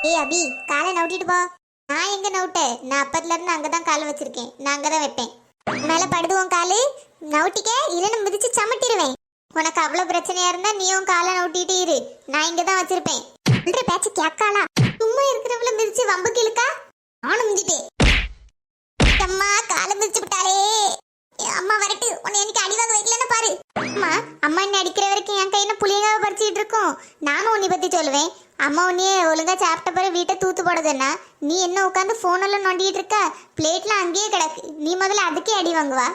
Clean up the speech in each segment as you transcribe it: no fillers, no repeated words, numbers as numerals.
ஏய் அபி, காலை நவுட்டிட்டு போ. நான் எங்க நவுட்டேன்? நான் அப்பத்துல இருந்து அங்கதான் கால் வச்சிருக்கேன். நான் அங்கதான் வைப்பேன். மேல படுதுவோம் காலு. நவுட்டிக்க இல்லைன்னு மிதிச்சு சமட்டிடுவேன். உனக்கு அவ்வளவு பிரச்சனையா இருந்தா நீயும் காலை நவுட்டிட்டு இரு. நான் இங்கதான் வச்சிருப்பேன். சொல்ற பேச்சு கேட்காளா? சும்மா இருக்கிறவள மிதிச்சு வம்புக்கு இழுக்கா? நானும் மிதிப்பேன். அம்மா காலை மிதிச்சு விட்டாளே. அம்மா வரட்டு, உன்னை எனக்கு அடிவாக வைக்கலன்னு பாரு. அம்மா, அம்மா என்ன அடிக்கிற வரைக்கும் என் கையில புளியங்காவை பறிச்சுட்டு இருக்கோம். நானும் உன்னை பத்தி சொல்லுவேன். அம்மா உன்னையே ஒழுங்கா சாப்பிட்ட பிறகு வீட்டை தூத்து போடுதுன்னா நீ என்ன உட்காந்து போனெல்லாம் நோண்டிட்டு இருக்க? பிளேட்ல அங்கேயே கிடக்கு. நீ முதல்ல அதுக்கே அடி வாங்குவா.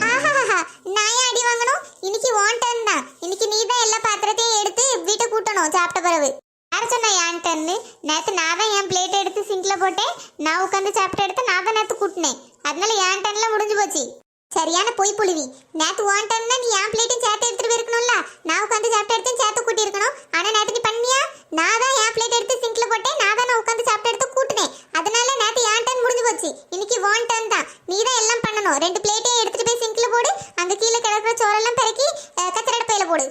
ஆஹா, நான் ஏன் அடி வாங்கணும்? இன்னைக்கு ஓன் டர்ன் தான். இன்னைக்கு நீ தான் எல்லா பாத்திரத்தையும் எடுத்து வீட்டை கூட்டணும் சாப்பிட்ட பிறகு. யார் சொன்னா என் டர்ன்னு? நேற்று நான் தான் என் பிளேட்டை எடுத்து சிங்க்ல போட்டேன். நான் உட்காந்து சாப்பிட்ட எடுத்து நான் தான் நேற்று கூட்டினேன். அதனால என் டர்ன்ல முடிஞ்சு போச்சு. சரியான பொய் புழுவி. நேற்று ஓன் டர்ன்னா நீ என் பிளேட்டையும் சேர்த்து எடுத்துட்டு போயிருக்கணும்ல. நான் உட்காந்து சாப்பிட்ட எடுத்து சேர்த்து கூட்டி இருக்கணும். ஆனா நேற்று நீ பண்ணியா? நான் தான் என் பிளேட் எடுத்து சிங்க்ல போட்டேன். நான் தான் உட்காந்து சாப்பிட்ட எடுத்து கூட்டினேன். அதனால நேற்று என் டர்ன் முடிஞ்சு போச்சு. இன்னைக்கு ஓன் டர்ன் தான். நீ தான் எல்லாம் பண்ணணும். 2 பிளேட்டையும் எடுத்துட்டு போய் சிங்க்ல போடு. அங்க கீழே கிடக்குற சோறெல்லாம் பிறக்கி கச்சரட பையில போடு.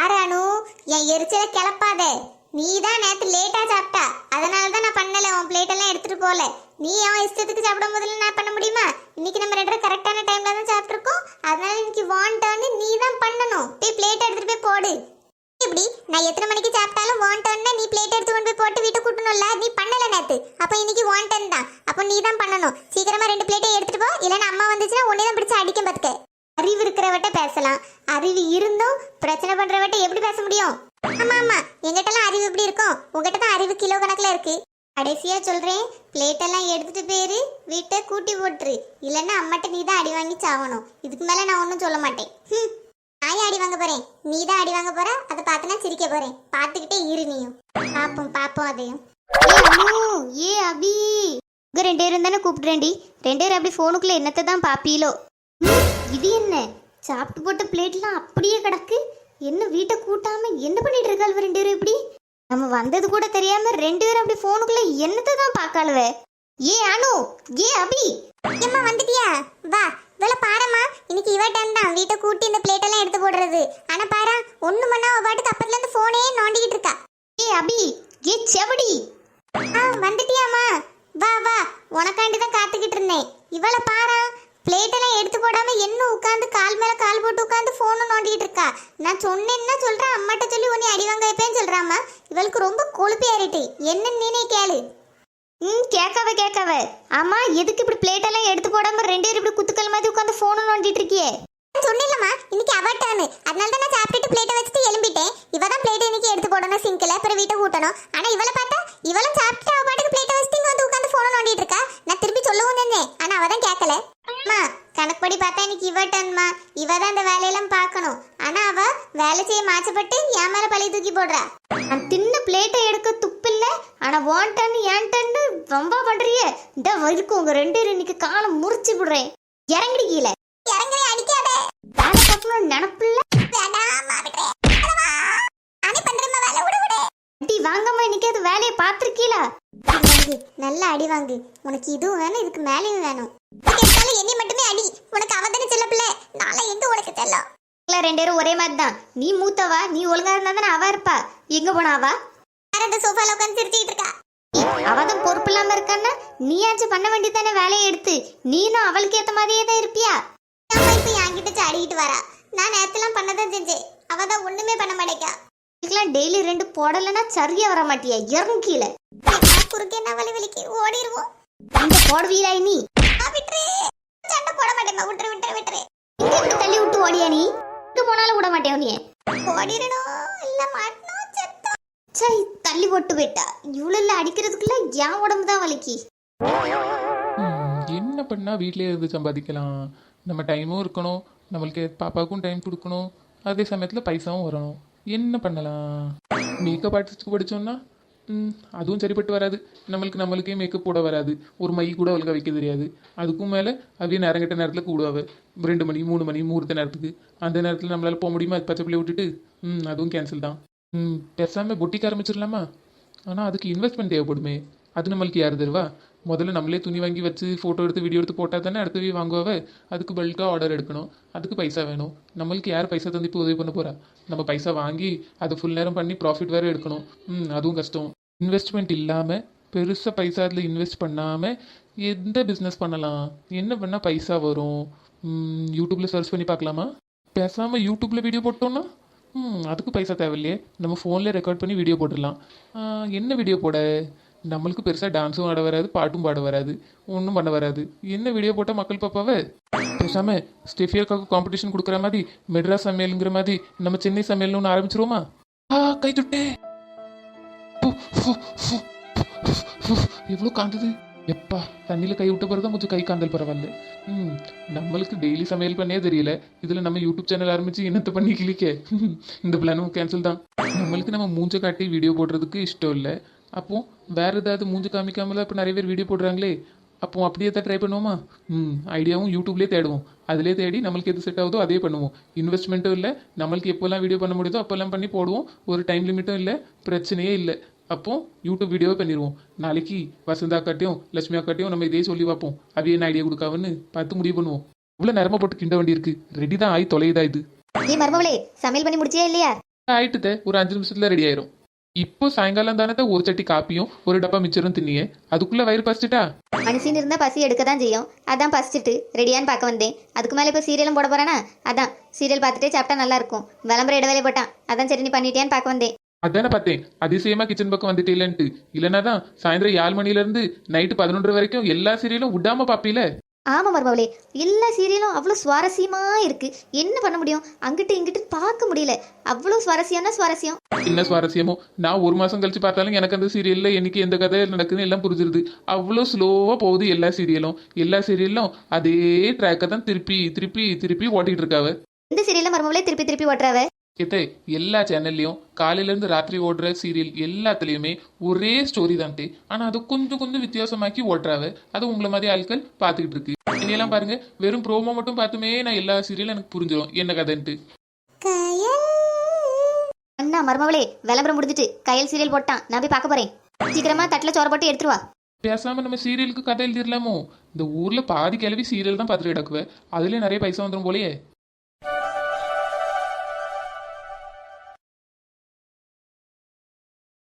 ஆரானு, என் எரிச்சலை கிளப்பாத. நீ தான் நேற்று லேட்டா சாப்பிட்டா. அதனால தான் நான் பண்ணல. உன் பிளேட் எல்லாம் எடுத்துட்டு போல. நீ அவன் இஷ்டத்துக்கு சாப்பிடும் போதுல நான் பண்ண முடியுமா? இன்னைக்கு நம்ம 2 கரெக்டான டைம்ல தான் சாப்பிட்டுருக்கோம். அதனால இன்னைக்கு வாண்டர்னு நீ தான் பண்ணணும். போய் பிளேட் எடுத்துட்டு போய் போடு. இப்படி நான் எத்தனை மணிக்கு சாப்பிட்டாலும் வாண்டர்னா நீ பிளேட் எடுத்து கொண்டு போய் போட்டு வீட்டு கூட்டணும்ல. நீ பண்ணல நேத்து. அப்ப இன்னைக்கு வாண்டர்ன் தான். அப்ப நீ தான் பண்ணணும். சீக்கிரமா 2 பிளேட்டை எடுத்துட்டு போ. இல்லைன்னா அம்மா வந்துச்சுன்னா உன்னை தான் பிடிச்சு அடிக்க பார்த்துக்க. அறிவு இருக்கிறவட்ட பேசலாம். அறிவு இருந்தும் பிரச்சனை பண்றவட்ட எப்படி பேச முடியும்? ஆமா ஆமா, எங்கிட்டலாம் அறிவு எப்படி இருக்கும்? உங்ககிட்ட தான் அறிவு கிலோ கணக்குல இருக்கு. கடைசியா சொல்றேன், பிளேட் எல்லாம் எடுத்துட்டு போயிரு. வீட்டை கூட்டி போட்டுரு. இல்லைன்னா அம்மாட்ட நீ தான் அடி வாங்கி சாவணும். இதுக்கு மேல நான் ஒன்றும் சொல்ல மாட்டேன். நான் அடி வாங்க போறேன். நீ தான் அடி வாங்க போற. அதை பார்த்து நான் சிரிக்க போறேன். பார்த்துக்கிட்டே இரு நீயும். பாப்போம் அதையும். ஏ அபி, உங்க 2 பேரும் தானே கூப்பிடுறேன்டி. 2 பேரும் அப்படி போனுக்குள்ள என்னத்தை தான் பாப்பீலோ? இது என்ன? சாப்பிட்டு போட்ட பிளேட்லாம் அப்படியே கிடக்கு. என்ன வீட்டை கூட்டாம என்ன பண்ணிட்டு இருக்காள் 2 பேரும்? இப்படி நம்ம வந்தது கூட தெரியாம 2 பேரும் அப்படி போனுக்குள்ள என்னத்தை தான் பாக்காளுவ? ஏ அனு, ஏ அபி, அம்மா வந்துட்டியா? வா, இவள பாரம்மா. இன்னைக்கு இவ டைம் தான் வீட்டை கூட்டி இந்த பிளேட் எல்லாம் எடுத்து போடுறது. ஆனா பாரா, ஒண்ணு மண்ணா அவ பாட்டுக்கு அப்பத்துல இருந்து போனே நோண்டிக்கிட்டு இருக்கா. ஏ அபி, ஏ செவடி, வந்துட்டியாமா? வா வா, உனக்காண்டி தான் காத்துக்கிட்டு இருந்தேன். இவள பாரா, பிளேட் எல்லாம் எடுத்து போடாம என்ன உட்காந்து கால் மேல கால் போட்டு உட்காந்து போனும் நோண்டிட்டு இருக்கா. நான் சொன்னேன்னா சொல்றேன், அம்மாட்ட சொல்லி உன்னை அடி வாங்க வைப்பேன்னு சொல்றாமா. இவளுக்கு ரொம்ப கொழுப்பி ஏறிட்டு. என்னன்னு நீனே கேளு. கேட்காவ. ஆமா, எதுக்கு இப்படி பிளேட் எல்லாம் எடுத்து போடாம 2 பேரும் இப்படி குத்துக்கல் மாதிரி உட்காந்து போனும் நோண்டிட்டு இருக்கியே? சொன்னேன்லமா, இன்னைக்கு அவட்டானு. அதனால தான் நான் சாப்பிட்டுட்டு பிளேட்டை வச்சுட்டு எழும்பிட்டேன். இவ தான் பிளேட்டை இன்னைக்கு எடுத்து போடணும் சிங்க்ல, அப்புறம் வீட்டை கூட்டணும். ஆனா இவளை பார்த்தா இவளும் சாப்பிட்டு அவ பாட்டுக்கு பிளேட்டை வச்சுட்டு இங்க வந்து உட்காந்து போனும் நோண்டிட்டு இருக்கா. நான் திருப்பி சொல்லவும் நினைச்சேன், ஆனா அவ தான் கேட்கல. கணக்குப்படி பார்த்தா இன்னைக்கு இவ டன்மா. இவ தான் இந்த வேலையெல்லாம் பார்க்கணும். ஆனா அவ வேலை செய்ய மாச்சப்பட்டு என் மேல பழைய தூக்கி போடுறா. நான் தின்ன பிளேட்டை எடுக்க துப்பில்ல. ஆனா ஓன் டன் ஏன் டன்னு ரொம்ப பண்றிய. இந்த வரைக்கும் உங்க 2 பேரும் இன்னைக்கு காலம் முறிச்சு விடுறேன். இறங்கடி கீழே. இறங்கவே அடிக்காத. வேலை பார்க்கணும் நினப்பில்ல. வாங்கம்மா, இன்னைக்கு அது வேலையை பார்த்துருக்கீங்களா? நல்லா அடி வாங்கு. உனக்கு இதுவும் வேணும், இதுக்கு மேலேயும் வேணும். என்னை மட்டுமே அடி. உனக்கு அவதானே செல்ல பிள்ளை. நாளை எங்க உனக்கு செல்லும்? 2 பேரும் ஒரே மாதிரி தான். நீ மூத்தவா, நீ ஒழுங்கா இருந்தா தானே அவ இருப்பா. எங்க போனாவா? அந்த சோஃபால உட்காந்து சிரிச்சுக்கிட்டு இருக்கா. அவதான் பொறுப்பு இல்லாம இருக்கான்னா நீயாச்சும் பண்ண வேண்டியதானே வேலையை எடுத்து. நீனும் அவளுக்கு ஏத்த மாதிரியே தான் இருப்பியா? இப்ப என்கிட்ட சாடிக்கிட்டு வரா. நான் நேரத்தெல்லாம் பண்ணதான் செஞ்சேன். அவதான் ஒண்ணுமே பண்ண மாட்டேக்கா. டெய்லி 2 போடலன்னா சரியா வர மாட்டியா? இறங்கில குறுக்கே என்ன வலிக்கு ஓடிடுவோம். அந்த போடுவீரா நீ? சண்டை போட மாட்டேமா. விட்டுரு. இங்க தள்ளி விட்டு ஓடியா நீ? இங்க போனாலும் விட மாட்டேன் நீ. ஓடிடணும் இல்ல மாட்டணும். சரி, தள்ளி போட்டு போயிட்டா. இவ்வளவு அடிக்கிறதுக்குள்ள என் உடம்பு தான் வலிக்கு. என்ன பண்ணா வீட்டிலே இருந்து சம்பாதிக்கலாம். நம்ம டைமும் இருக்கணும், நம்மளுக்கு பாப்பாவுக்கும் டைம் கொடுக்கணும், அதே சமயத்தில் பைசாவும் வரணும். என்ன பண்ணலாம்? மேக்கப் ஆர்டிஸ்ட்டுக்கு படித்தோம்னா அதுவும் சரிப்பட்டு வராது. நம்மளுக்கே மேக்கப் போட வராது. ஒரு மை கூட அவளுக்கு வைக்க தெரியாது. அதுக்கும் மேலே அப்படியே நேரங்கட்ட நேரத்தில் கூடுவாங்க. 2 மணி 3 மணி முகூர்த்த நேரத்துக்கு. அந்த நேரத்தில் நம்மளால் போக முடியுமா? அது பச்சை பிள்ளை விட்டுட்டு அதுவும் கேன்சல் தான். பேசாமல் பொட்டிக்கு ஆரம்பிச்சிடலாமா? ஆனால் அதுக்கு இன்வெஸ்ட்மெண்ட் தேவைப்படுமே. அது நம்மளுக்கு யார் தருவா? முதல்ல நம்மளே துணி வாங்கி வச்சு ஃபோட்டோ எடுத்து வீடியோ எடுத்து போட்டால் தானே அடுத்தவே வாங்குவாவே. அதுக்கு பல்காக ஆர்டர் எடுக்கணும். அதுக்கு பைசா வேணும். நம்மளுக்கு யார் பைசா தந்து இப்போ உதவி பண்ண போகிறா? நம்ம பைசா வாங்கி அதை ஃபுல் நேரம் பண்ணி ப்ராஃபிட் வேறு எடுக்கணும். அதுவும் கஷ்டம். இன்வெஸ்ட்மெண்ட் இல்லாமல் பெருசாக பைசா அதில் இன்வெஸ்ட் பண்ணாமல் எந்த பிஸ்னஸ் பண்ணலாம், என்ன பண்ணால் பைசா வரும்? யூடியூப்பில் சர்ச் பண்ணி பார்க்கலாமா? பேசாமல் யூடியூப்பில் வீடியோ போட்டோம்னா அதுக்கு பைசா தேவையில்லையே, நம்ம ஃபோனில் ரெக்கார்ட் பண்ணி வீடியோ போட்டுடலாம். என்ன வீடியோ போட? நம்மளுக்கு பெருசாக டான்ஸும் ஆட வராது, பாட்டும் பாட வராது, ஒன்றும் பண்ண வராது. என்ன வீடியோ போட்டால் மக்கள் பார்ப்பாவே? பேசாமல் ஸ்டெஃபியர்க்காக காம்படிஷன் கொடுக்குற மாதிரி மெட்ராஸ் சமையலுங்கிற மாதிரி நம்ம சென்னை சமையல்னு ஒன்று ஆரம்பிச்சிருவோமா? கை துட்டே எவ்வளோ காந்தது எப்பா! தண்ணியில் கை விட்ட பிறகு தான் கொஞ்சம் கை காந்தல் பரவாயில்ல. நம்மளுக்கு டெய்லி சமையல் பண்ணே தெரியல, இதில் நம்ம யூடியூப் சேனல் ஆரம்பிச்சு என்னத்தை பண்ணி கிளிக்க? இந்த பிளானும் கேன்சல் தான். நம்மளுக்கு நம்ம மூஞ்ச காட்டி வீடியோ போடுறதுக்கு இஷ்டம் இல்லை. அப்போ வேற ஏதாவது மூஞ்ச காமிக்காமல இப்போ நிறைய பேர் வீடியோ போடுறாங்களே, அப்போ அப்படியே தான் ட்ரை பண்ணுவோமா? ஐடியாவும் யூடியூப்லேயே தேடுவோம், அதிலே தேடி நம்மளுக்கு எது செட் ஆகுதோ அதே பண்ணுவோம். இன்வெஸ்ட்மெண்ட்டும் இல்லை, நம்மளுக்கு எப்போல்லாம் வீடியோ பண்ண முடியுதோ அப்போல்லாம் பண்ணி போடுவோம். ஒரு டைம் லிமிட்டும் இல்லை, பிரச்சனையே இல்லை. அப்போ யூடியூப் வீடியோவே பண்ணிடுவோம். நாளைக்கு வசந்தா அக்காட்டையும் லட்சுமி அக்காட்டையும் நம்ம இதே சொல்லி பார்ப்போம், அவையே என்ன ஐடியா கொடுக்காவன்னு பார்த்து முடிவு பண்ணுவோம். இவ்வளோ நேரமாக போட்டு கிண்ட வேண்டி இருக்கு, ரெடி தான் ஆகி தொலையுதா இது. நீ மருமவளே சமையல் பண்ணி முடிச்சியா இல்லையா? ஆயிட்டுதே, ஒரு 5 நிமிஷத்துல ரெடி ஆயிரும். இப்போ சாயங்காலம் தானே ஒரு சட்டி காப்பியும் ஒரு டப்பா மிச்சரும் தின்னியே, அதுக்குள்ள வயிறு பசிச்சுட்டா? மனுஷன் இருந்தா பசி எடுக்க தான் செய்யும். அதான் பசிச்சுட்டு ரெடியான்னு பார்க்க வந்தேன். அதுக்கு மேலே இப்போ சீரியலும் போட போறானா, அதான் சீரியல் பார்த்துட்டே சாப்பிட்டா நல்லா இருக்கும். விளம்பர இடைவேளை போட்டான், அதான் சரி நீ பண்ணிட்டியான்னு பார்க்க வந்தேன். அதானே பார்த்தேன், அதிசயமா கிச்சன் பக்கம் வந்துட்டு இல்லைன்ட்டு. இல்லைனா தான் சாயந்தரம் 7 மணிலேருந்து நைட்டு 11 வரைக்கும் எல்லா சீரியலும் விடாம பாப்பீல. ஆமா மருமவளே, எல்லா சீரியலும் அவ்வளோ சுவாரஸ்யமா இருக்கு. என்ன பண்ண முடியும், அங்கிட்டு இங்கிட்டு பார்க்க முடியல. அவ்வளோ சுவாரஸ்யம்னா சுவாரஸ்யம். என்ன சுவாரஸ்யமோ, நான் 1 மாசம் கழிச்சு பார்த்தாலும் எனக்கு அந்த சீரியல்ல என்னைக்கு எந்த கதை நடக்குதுன்னு எல்லாம் புரிஞ்சிருது. அவ்வளோ ஸ்லோவா போகுது எல்லா சீரியலும் அதே ட்ராக்கை தான் திருப்பி திருப்பி திருப்பி ஓட்டிட்டு இருக்காவ. இந்த சீரியல்ல மருமவளே திருப்பி திருப்பி ஓட்டுறாவ. எத்தே எல்லா சேனல்லையும் காலையிலேருந்து ராத்திரி ஓடுற சீரியல் எல்லாத்துலேயுமே ஒரே ஸ்டோரி தான்ட்டே, ஆனால் அது கொஞ்சம் கொஞ்சம் வித்தியாசமாக்கி ஓட்டுறாவ. அது உங்களை மாதிரி ஆட்கள் பார்த்துக்கிட்டு இருக்கு. என்னையெல்லாம் பாருங்க, வெறும் ப்ரோமோ மட்டும் பார்த்துமே நான் எல்லா சீரியலும் எனக்கு புரிஞ்சிடும் என்ன கதைன்ட்டு. அண்ணா மருமவளே விளம்பரம் முடிஞ்சிட்டு கயல் சீரியல் போட்டான், நான் போய் பார்க்க போறேன். சீக்கிரமா தட்டில் சோற போட்டு எடுத்துருவா. பேசாம நம்ம சீரியலுக்கு கதை எழுதிடலாமோ? இந்த ஊர்ல பாதி கிளவி சீரியல் தான் பார்த்துட்டு கிடக்குவேன், அதுலேயே நிறைய பைசா வந்துடும் போலயே.